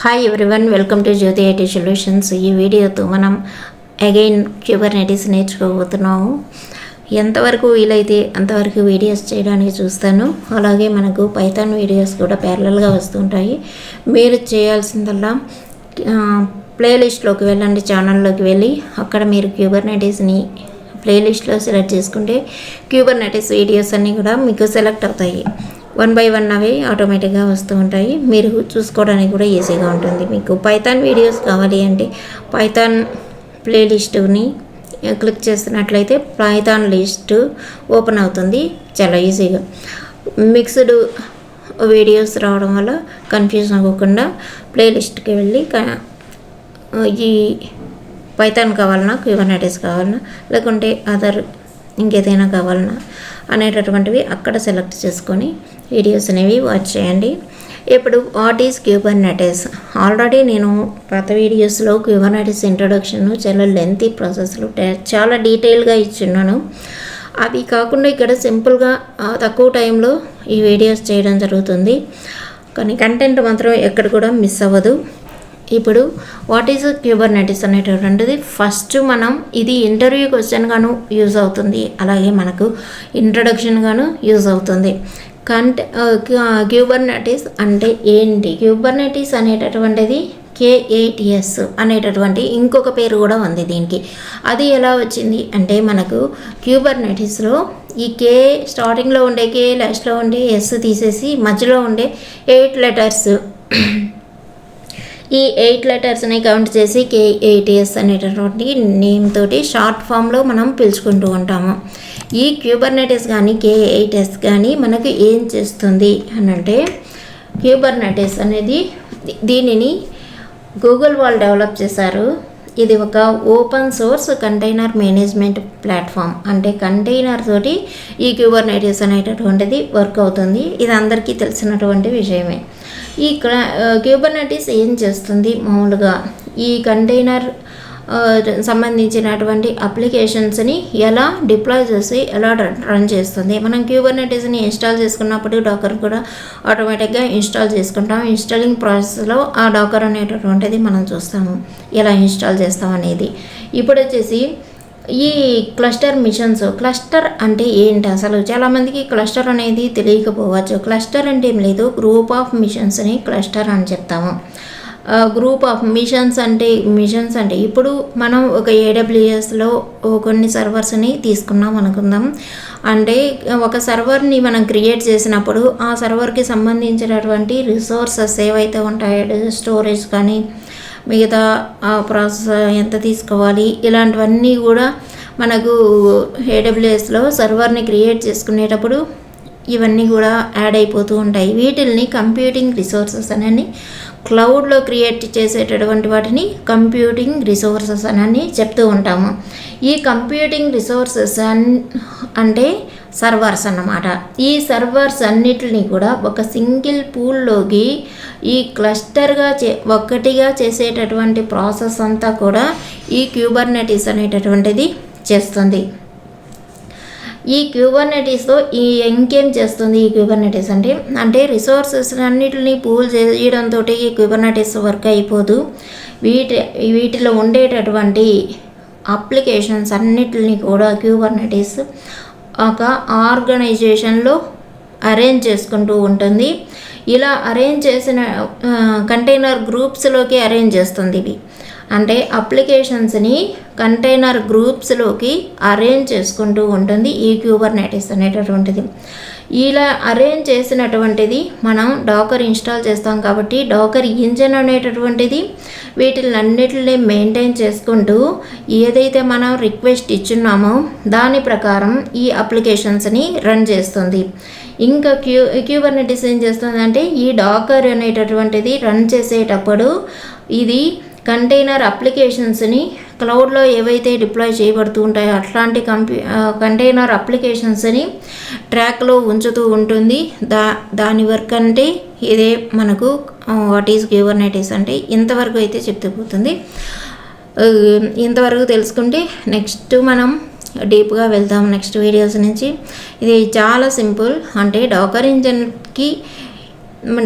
Hi everyone, welcome to Jyothi IT solutions. ఈ వీడియోతో మనం అగైన్ క్యూబర్నెటిస్ నేర్చుకోబోతున్నాము. ఎంతవరకు వీలైతే అంతవరకు వీడియోస్ చేయడానికి చూస్తాను. అలాగే మనకు పైథాన్ వీడియోస్ కూడా ప్యారలల్గా వస్తుంటాయి. మీరు చేయాల్సిందల్లా ప్లేలిస్ట్లోకి వెళ్ళండి, ఛానల్లోకి వెళ్ళి అక్కడ మీరు క్యూబర్నెటిస్ని ప్లేలిస్ట్లో సెలెక్ట్ చేసుకుంటే క్యూబర్నెటిస్ వీడియోస్ అన్నీ కూడా మీకు సెలెక్ట్ అవుతాయి. 1 by 1 అవి ఆటోమేటిక్గా వస్తూ ఉంటాయి. మీరు చూసుకోవడానికి కూడా ఈజీగా ఉంటుంది. మీకు పైథాన్ వీడియోస్ కావాలి అంటే పైథాన్ ప్లేలిస్టుని క్లిక్ చేసినట్లయితే పైథాన్ లిస్ట్ ఓపెన్ అవుతుంది చాలా ఈజీగా. మిక్స్డ్ వీడియోస్ రావడం వల్ల కన్ఫ్యూజ్ అవ్వకుండా ప్లేలిస్ట్కి వెళ్ళి ఈ పైథాన్ కావాలన్నా, క్యూబర్నెటిస్ కావాలన్నా, లేకుంటే అదర్ ఇంకేదైనా కావాలన్నా అనేటటువంటివి అక్కడ సెలెక్ట్ చేసుకొని వీడియోస్ అనేవి వాచ్ చేయండి. ఇప్పుడు వాట్ ఈజ్ క్యూబర్నెటిస్? ఆల్రెడీ నేను పాత వీడియోస్లో క్యూబర్నెటిస్ ఇంట్రొడక్షన్ చాలా లెంతీ ప్రాసెస్లో చాలా డీటెయిల్గా ఇచ్చున్నాను. అవి కాకుండా ఇక్కడ సింపుల్గా తక్కువ టైంలో ఈ వీడియోస్ చేయడం జరుగుతుంది. కానీ కంటెంట్ మాత్రం ఎక్కడ కూడా మిస్ అవ్వదు. ఇప్పుడు వాట్ ఈజ్ క్యూబర్నెటిస్ అనేటటువంటిది ఫస్ట్ మనం ఇది ఇంటర్వ్యూ క్వశ్చన్ గాను యూజ్ అవుతుంది, అలాగే మనకు ఇంట్రడక్షన్ గాను యూజ్ అవుతుంది. క్యూబర్నెటిస్ అంటే ఏంటి? క్యూబర్నెటిస్ అనేటటువంటిది K8s అనేటటువంటి ఇంకొక పేరు కూడా ఉంది దీనికి. అది ఎలా వచ్చింది అంటే మనకు క్యూబర్నెటిస్లో ఈ K స్టార్టింగ్లో ఉండే K, లాస్ట్లో ఉండే S తీసేసి మధ్యలో ఉండే 8 లెటర్స్, ఈ 8 లెటర్స్ని కౌంట్ చేసి K8s అనేటటువంటి నేమ్ తోటి షార్ట్ ఫామ్లో మనం పిలుచుకుంటూ ఉంటాము. ఈ క్యూబర్నెటిస్ కానీ K8s కానీ మనకు ఏం చేస్తుంది అని అంటే, క్యూబర్నెటిస్ అనేది దీనిని గూగుల్ వాళ్ళు డెవలప్ చేశారు. ఇది ఒక open source container management platform. అంటే కంటైనర్ తోటి ఈ క్యూబర్నెటిస్ అనేటటువంటిది వర్క్ అవుతుంది. ఇది అందరికీ తెలిసినటువంటి విషయమే. ఈ క్యూబర్నెటిస్ ఏం చేస్తుంది? మామూలుగా ఈ కంటైనర్ సంబంధించినటువంటి అప్లికేషన్స్ని ఎలా డిప్లాయ్ చేసి ఎలా రన్ చేస్తుంది. మనం క్యూబర్నెటిస్ని ఇన్స్టాల్ చేసుకున్నప్పుడు డాకర్ కూడా ఆటోమేటిక్గా ఇన్స్టాల్ చేసుకుంటాం. ఇన్స్టాలింగ్ ప్రాసెస్లో ఆ డాకర్ అనేటటువంటిది మనం చూస్తాము ఎలా ఇన్స్టాల్ చేస్తాం అనేది. ఇప్పుడు వచ్చేసి ఈ క్లస్టర్ మిషన్స్. క్లస్టర్ అంటే ఏంటి అసలు? చాలామందికి క్లస్టర్ అనేది తెలియకపోవచ్చు. క్లస్టర్ అంటే ఏం లేదు, గ్రూప్ ఆఫ్ మిషన్స్ని క్లస్టర్ అని చెప్తాము. గ్రూప్ ఆఫ్ మిషన్స్ అంటే ఇప్పుడు మనం ఒక AWSలో కొన్ని సర్వర్స్ని తీసుకున్నాం అనుకుందాం. అంటే ఒక సర్వర్ని మనం క్రియేట్ చేసినప్పుడు ఆ సర్వర్కి సంబంధించినటువంటి రిసోర్సెస్ ఏవైతే ఉంటాయో, స్టోరేజ్ కానీ మిగతా ప్రాసెస్ ఎంత తీసుకోవాలి, ఇలాంటివన్నీ కూడా మనకు AWSలో సర్వర్ని క్రియేట్ చేసుకునేటప్పుడు ఇవన్నీ కూడా యాడ్ అయిపోతూ ఉంటాయి. వీటిల్ని కంప్యూటింగ్ రిసోర్సెస్ అని, క్లౌడ్లో క్రియేట్ చేసేటటువంటి వాటిని కంప్యూటింగ్ రిసోర్సెస్ అని చెప్తూ ఉంటాము. ఈ కంప్యూటింగ్ రిసోర్సెస్ అంటే సర్వర్స్ అన్నమాట. ఈ సర్వర్స్ అన్నిటిని కూడా ఒక సింగిల్ పూల్లోకి ఈ క్లస్టర్గా ఒక్కటిగా చేసేటటువంటి ప్రాసెస్ అంతా కూడా ఈ క్యూబర్నెటిస్ అనేటటువంటిది చేస్తుంది. ఈ క్యూబర్నెటిస్తో ఇంకేం చేస్తుంది? ఈ క్యూబర్నెటిస్ అంటే రిసోర్సెస్ అన్నిటిని పూల్ చేయడంతో ఈ క్యూబర్నెటిస్ వర్క్ అయిపోదు. వీటిలో ఉండేటటువంటి అప్లికేషన్స్ అన్నిటిని కూడా క్యూబర్నెటిస్ ఒక ఆర్గనైజేషన్లో అరేంజ్ చేసుకుంటూ ఉంటుంది. ఇలా అరేంజ్ చేసిన కంటైనర్ గ్రూప్స్లోకి అరేంజ్ చేస్తుంది. ఇవి అంటే అప్లికేషన్స్ని కంటైనర్ గ్రూప్స్లోకి అరేంజ్ చేసుకుంటూ ఉంటుంది ఈ క్యూబర్నెటిస్ అనేటటువంటిది. ఇలా అరేంజ్ చేసినటువంటిది మనం డాకర్ ఇన్స్టాల్ చేస్తాం కాబట్టి డాకర్ ఇంజిన్ అనేటటువంటిది వీటిని అన్నిటిని మెయింటైన్ చేసుకుంటూ ఏదైతే మనం రిక్వెస్ట్ ఇచ్చున్నామో దాని ప్రకారం ఈ అప్లికేషన్స్ని రన్ చేస్తుంది. ఇంకా క్యూబర్నెటిస్ ఏం చేస్తుందంటే ఈ డాకర్ అనేటటువంటిది రన్ చేసేటప్పుడు ఇది కంటైనర్ అప్లికేషన్స్ని క్లౌడ్లో ఏవైతే డిప్లాయ్ చేయబడుతూ ఉంటాయో అట్లాంటి కంటైనర్ అప్లికేషన్స్ని ట్రాక్లో ఉంచుతూ ఉంటుంది. దాని వర్క్ అంటే ఇదే మనకు వాట్ ఈజ్ క్యూబర్నెటిస్ అంటే ఇంతవరకు అయితే చెప్తూ ఇంతవరకు తెలుసుకుంటే నెక్స్ట్ మనం డీప్గా వెళ్దాం నెక్స్ట్ వీడియోస్ నుంచి. ఇది చాలా సింపుల్. అంటే డాకర్ ఇంజన్కి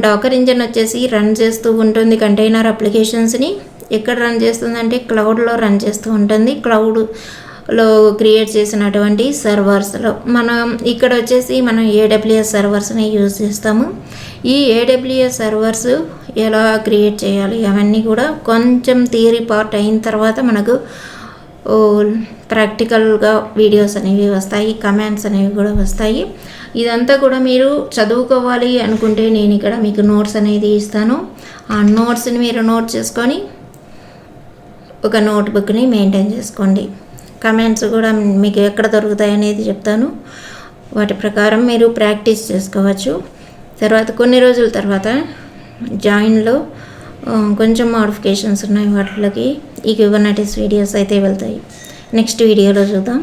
డాకర్ ఇంజిన్ వచ్చేసి రన్ చేస్తూ ఉంటుంది కంటైనర్ అప్లికేషన్స్ని. ఎక్కడ రన్ చేస్తుందంటే క్లౌడ్లో రన్ చేస్తూ ఉంటుంది. క్లౌడ్లో క్రియేట్ చేసినటువంటి సర్వర్స్లో మనం ఇక్కడ వచ్చేసి మనం AWS సర్వర్స్ని యూజ్ చేస్తాము. ఈ AWS సర్వర్స్ ఎలా క్రియేట్ చేయాలి అవన్నీ కూడా కొంచెం థియరీ పార్ట్ అయిన తర్వాత మనకు ప్రాక్టికల్గా వీడియోస్ అనేవి వస్తాయి, కమెంట్స్ అనేవి కూడా వస్తాయి. ఇదంతా కూడా మీరు చదువుకోవాలి అనుకుంటే నేను ఇక్కడ మీకు నోట్స్ అనేది ఇస్తాను. ఆ నోట్స్ని మీరు నోట్ చేసుకొని ఒక నోట్బుక్ని మెయింటైన్ చేసుకోండి. కమెంట్స్ కూడా మీకు ఎక్కడ దొరుకుతాయి అనేది చెప్తాను. వాటి ప్రకారం మీరు ప్రాక్టీస్ చేసుకోవచ్చు. తర్వాత కొన్ని రోజుల తర్వాత జాయిన్లో కొంచెం మోడిఫికేషన్స్ ఉన్నాయి. వాటికి ఈ క్యూబర్నెటిస్ వీడియోస్ అయితే వెళ్తాయి. నెక్స్ట్ వీడియోలో చూద్దాం.